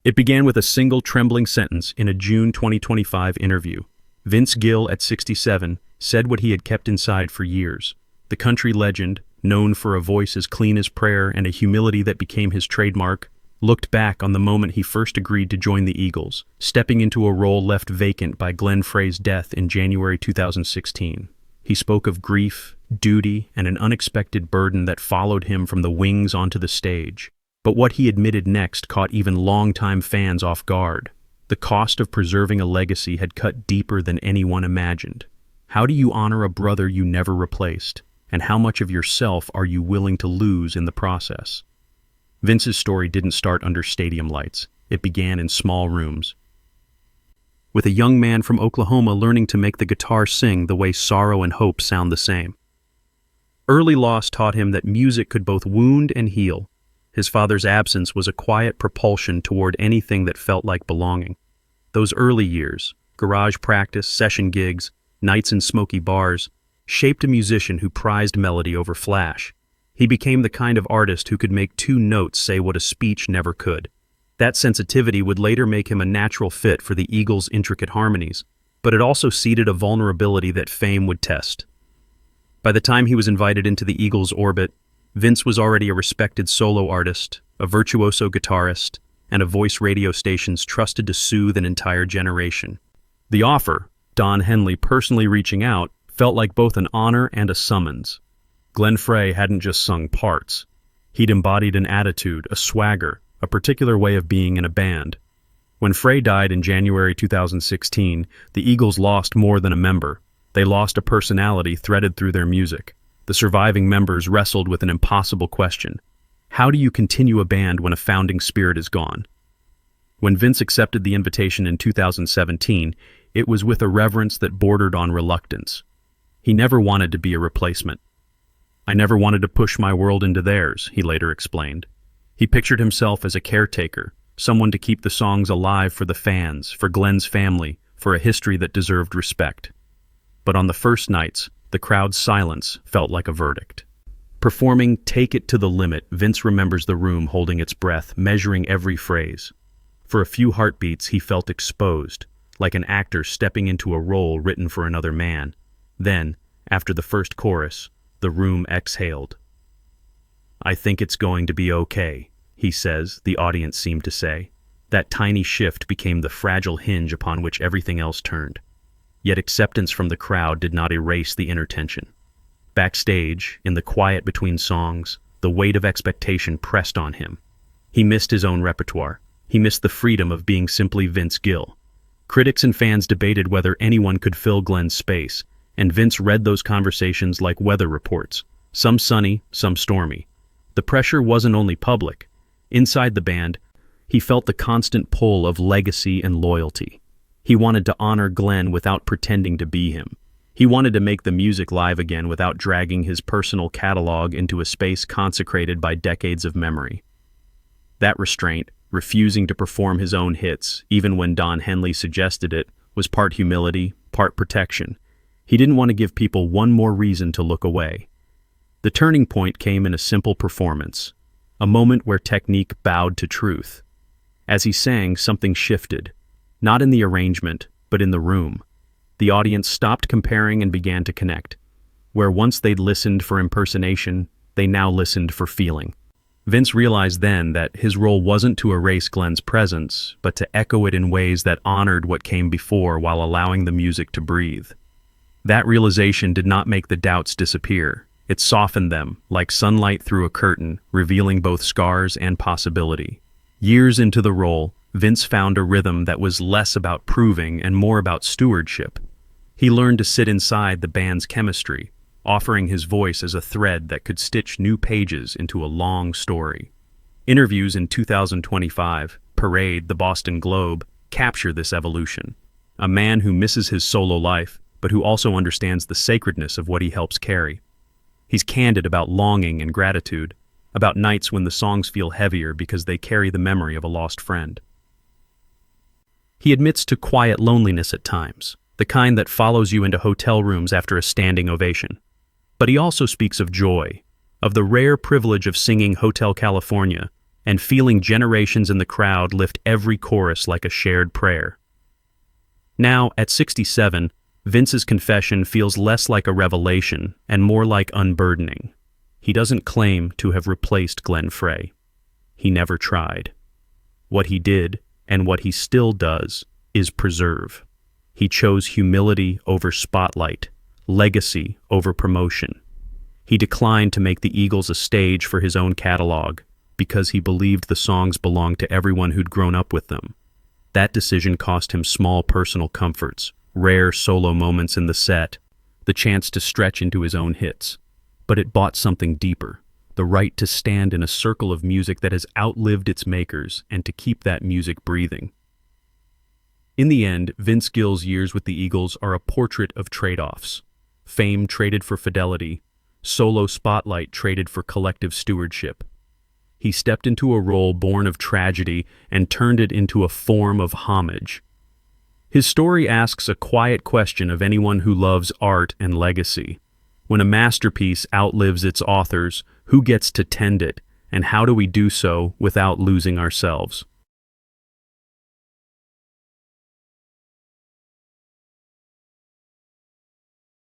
It began with a single trembling sentence in a June 2025 interview. Vince Gill, at 67, said what he had kept inside for years. The country legend, known for a voice as clean as prayer and a humility that became his trademark, looked back on the moment he first agreed to join the Eagles, stepping into a role left vacant by Glenn Frey's death in January 2016. He spoke of grief, duty, and an unexpected burden that followed him from the wings onto the stage. But what he admitted next caught even longtime fans off guard. The cost of preserving a legacy had cut deeper than anyone imagined. How do you honor a brother you never replaced? And how much of yourself are you willing to lose in the process? Vince's story didn't start under stadium lights. It began in small rooms, with a young man from Oklahoma learning to make the guitar sing the way sorrow and hope sound the same. Early loss taught him that music could both wound and heal. His father's absence was a quiet propulsion toward anything that felt like belonging. Those early years, garage practice, session gigs, nights in smoky bars, shaped a musician who prized melody over flash. He became the kind of artist who could make two notes say what a speech never could. That sensitivity would later make him a natural fit for the Eagles' intricate harmonies, but it also seeded a vulnerability that fame would test. By the time he was invited into the Eagles' orbit, Vince was already a respected solo artist, a virtuoso guitarist, and a voice radio stations trusted to soothe an entire generation. The offer, Don Henley personally reaching out, felt like both an honor and a summons. Glenn Frey hadn't just sung parts. He'd embodied an attitude, a swagger, a particular way of being in a band. When Frey died in January 2016, the Eagles lost more than a member. They lost a personality threaded through their music. The surviving members wrestled with an impossible question. How do you continue a band when a founding spirit is gone? When Vince accepted the invitation in 2017, it was with a reverence that bordered on reluctance. He never wanted to be a replacement. "I never wanted to push my world into theirs," he later explained. He pictured himself as a caretaker, someone to keep the songs alive for the fans, for Glenn's family, for a history that deserved respect. But on the first nights, the crowd's silence felt like a verdict. Performing "Take It to the Limit," Vince remembers the room holding its breath, measuring every phrase. For a few heartbeats, he felt exposed, like an actor stepping into a role written for another man. Then, after the first chorus, the room exhaled. "I think it's going to be okay," he says, the audience seemed to say. That tiny shift became the fragile hinge upon which everything else turned. Yet acceptance from the crowd did not erase the inner tension. Backstage, in the quiet between songs, the weight of expectation pressed on him. He missed his own repertoire. He missed the freedom of being simply Vince Gill. Critics and fans debated whether anyone could fill Glenn's space, and Vince read those conversations like weather reports, some sunny, some stormy. The pressure wasn't only public. Inside the band, he felt the constant pull of legacy and loyalty. He wanted to honor Glenn without pretending to be him. He wanted to make the music live again without dragging his personal catalog into a space consecrated by decades of memory. That restraint, refusing to perform his own hits, even when Don Henley suggested it, was part humility, part protection. He didn't want to give people one more reason to look away. The turning point came in a simple performance, a moment where technique bowed to truth. As he sang, something shifted, not in the arrangement, but in the room. The audience stopped comparing and began to connect. Where once they'd listened for impersonation, they now listened for feeling. Vince realized then that his role wasn't to erase Glenn's presence, but to echo it in ways that honored what came before while allowing the music to breathe. That realization did not make the doubts disappear. It softened them, like sunlight through a curtain, revealing both scars and possibility. Years into the role, Vince found a rhythm that was less about proving and more about stewardship. He learned to sit inside the band's chemistry, offering his voice as a thread that could stitch new pages into a long story. Interviews in 2025, Parade, the Boston Globe, capture this evolution. A man who misses his solo life, but who also understands the sacredness of what he helps carry. He's candid about longing and gratitude, about nights when the songs feel heavier because they carry the memory of a lost friend. He admits to quiet loneliness at times, the kind that follows you into hotel rooms after a standing ovation. But he also speaks of joy, of the rare privilege of singing Hotel California, and feeling generations in the crowd lift every chorus like a shared prayer. Now, at 67, Vince's confession feels less like a revelation and more like unburdening. He doesn't claim to have replaced Glenn Frey. He never tried. What he did, and what he still does, is preserve. He chose humility over spotlight, legacy over promotion. He declined to make the Eagles a stage for his own catalog because he believed the songs belonged to everyone who'd grown up with them. That decision cost him small personal comforts, rare solo moments in the set, the chance to stretch into his own hits. But it bought something deeper, the right to stand in a circle of music that has outlived its makers and to keep that music breathing. In the end, Vince Gill's years with the Eagles are a portrait of trade-offs. Fame traded for fidelity, solo spotlight traded for collective stewardship. He stepped into a role born of tragedy and turned it into a form of homage. His story asks a quiet question of anyone who loves art and legacy. When a masterpiece outlives its authors, who gets to tend it, and how do we do so without losing ourselves?